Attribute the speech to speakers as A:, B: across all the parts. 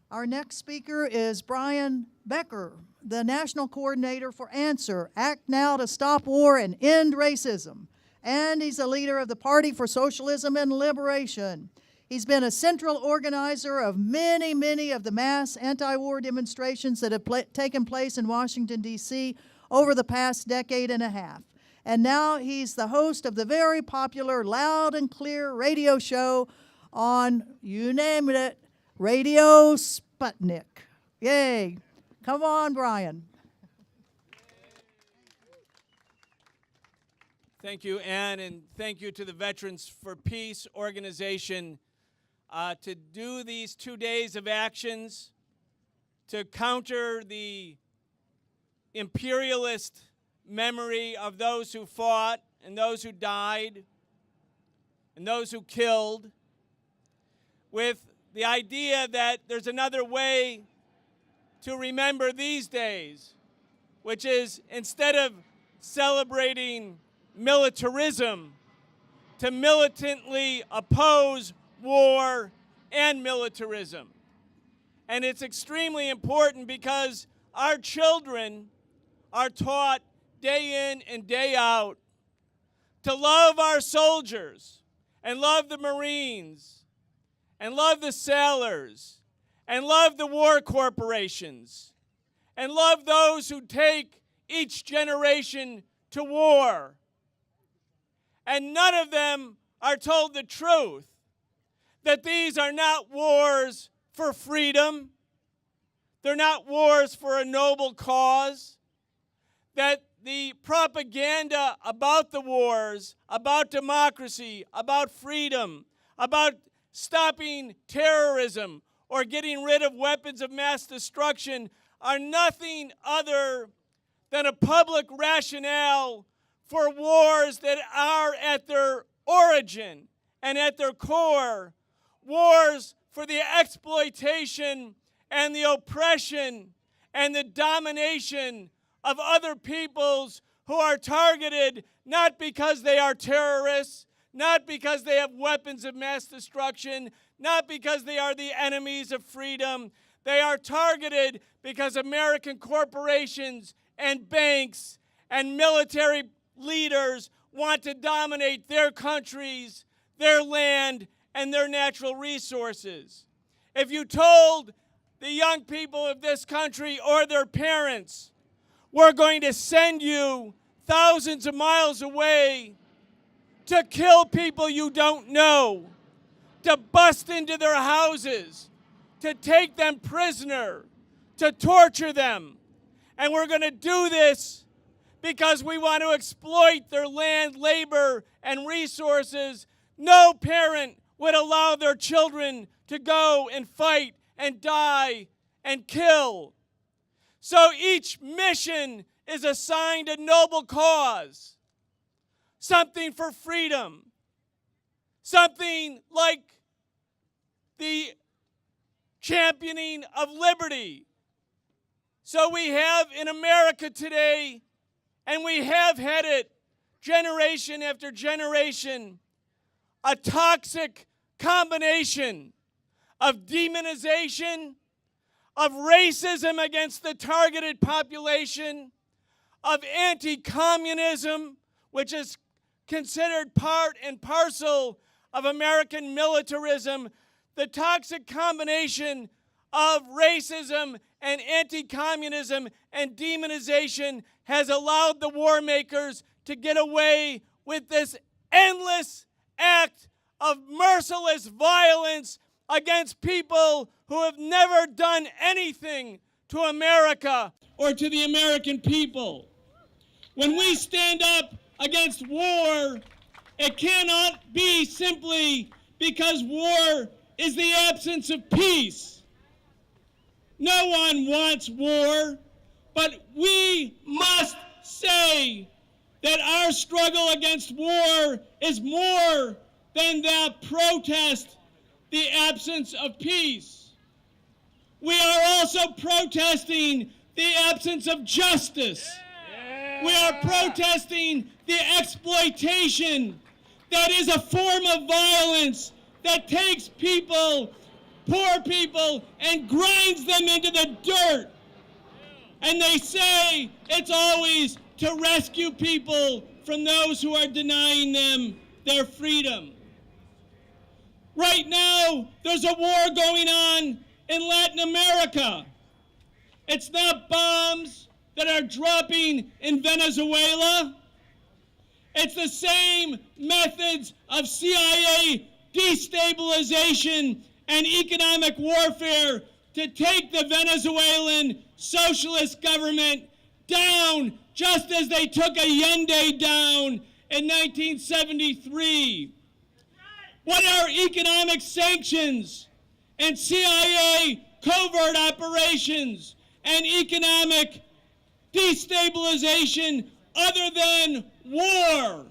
A: Our next speaker is Brian Becker, the National Coordinator for ANSWER, Act Now to Stop War and End Racism. And he's a leader of the Party for Socialism and Liberation. He's been a central organizer of many of the mass anti-war demonstrations that have taken place in Washington, D.C. over the past decade and a half. And now he's the host of the very popular Loud and Clear radio show on, you name it, Radio Sputnik. Yay. Come on, Brian.
B: Thank you, Ann, and thank you to the Veterans for Peace organization to do these 2 days of actions to counter the imperialist memory of those who fought and those who died and those who killed, with the idea that there's another way to remember these days, which is instead of celebrating militarism, to militantly oppose war and militarism. And it's extremely important because our children are taught day in and day out to love our soldiers and love the Marines and love the sailors and love the war corporations and love those who take each generation to war. And none of them are told the truth, that these are not wars for freedom, they're not wars for a noble cause, that the propaganda about the wars, about democracy, about freedom, about stopping terrorism or getting rid of weapons of mass destruction are nothing other than a public rationale for wars that are at their origin and at their core, wars for the exploitation and the oppression and the domination of other peoples who are targeted not because they are terrorists, not because they have weapons of mass destruction, not because they are the enemies of freedom. They are targeted because American corporations and banks and military leaders want to dominate their countries, their land, and their natural resources. If you told the young people of this country or their parents, we're going to send you thousands of miles away to kill people you don't know, to bust into their houses, to take them prisoner, to torture them, and we're going to do this because we want to exploit their land, labor, and resources, no parent would allow their children to go and fight and die and kill. So each mission is assigned a noble cause, something for freedom, something like the championing of liberty. So we have in America today, and we have had it generation after generation, a toxic combination of demonization, of racism against the targeted population, of anti-communism, which is considered part and parcel of American militarism. The toxic combination of racism and anti-communism and demonization has allowed the war makers to get away with this endless act of merciless violence against people who have never done anything to America or to the American people. When we stand up against war, it cannot be simply because war is the absence of peace. No one wants war, but we must say that our struggle against war is more than the protest, the absence of peace. We are also protesting the absence of justice. We are protesting the exploitation that is a form of violence that takes people poor people and grinds them into the dirt. And they say it's always to rescue people from those who are denying them their freedom. Right now, there's a war going on in Latin America. It's not bombs that are dropping in Venezuela. It's the same methods of CIA destabilization and economic warfare to take the Venezuelan socialist government down, just as they took Allende down in 1973. What are economic sanctions and CIA covert operations and economic destabilization other than war?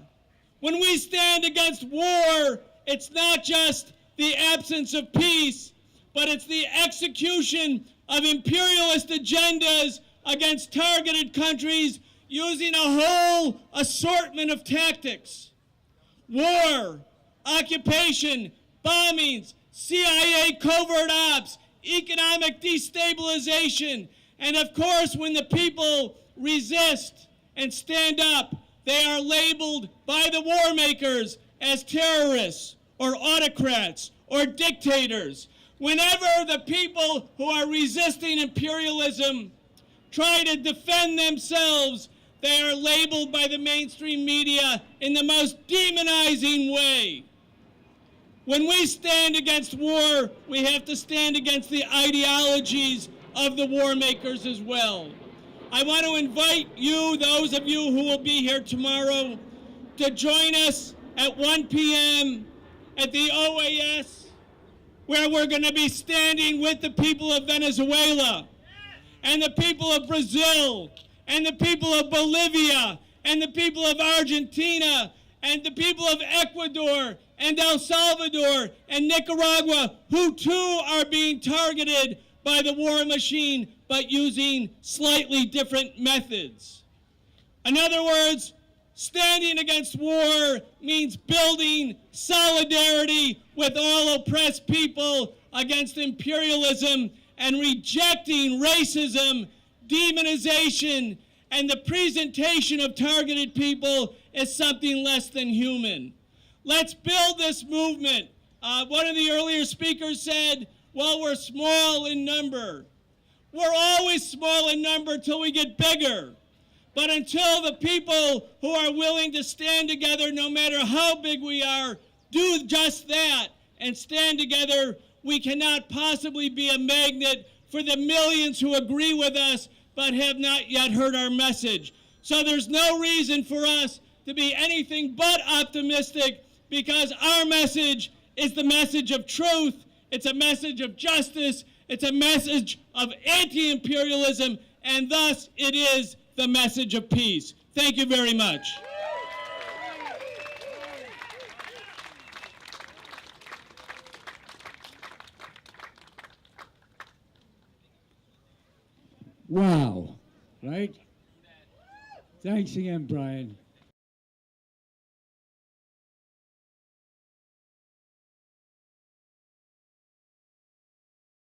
B: When we stand against war, it's not just the absence of peace, but it's the execution of imperialist agendas against targeted countries using a whole assortment of tactics. War, occupation, bombings, CIA covert ops, economic destabilization, and of course when the people resist and stand up, they are labeled by the war makers as terrorists or autocrats or dictators. Whenever the people who are resisting imperialism try to defend themselves, they are labeled by the mainstream media in the most demonizing way. When we stand against war, we have to stand against the ideologies of the war makers as well. I want to invite you, those of you who will be here tomorrow, to join us at 1 p.m. at the OAS, where we're going to be standing with the people of Venezuela and the people of Brazil and the people of Bolivia and the people of Argentina and the people of Ecuador and El Salvador and Nicaragua, who too are being targeted by the war machine, but using slightly different methods. In other words, standing against war means building solidarity with all oppressed people against imperialism and rejecting racism, demonization, and the presentation of targeted people as something less than human. Let's build this movement. One of the earlier speakers said, well, we're small in number. We're always small in number till we get bigger. But until the people who are willing to stand together, no matter how big we are, do just that and stand together, we cannot possibly be a magnet for the millions who agree with us but have not yet heard our message. So there's no reason for us to be anything but optimistic, because our message is the message of truth, it's a message of justice, it's a message of anti-imperialism, and thus it is the message of peace. Thank you very much.
C: Wow, right? Thanks again, Brian.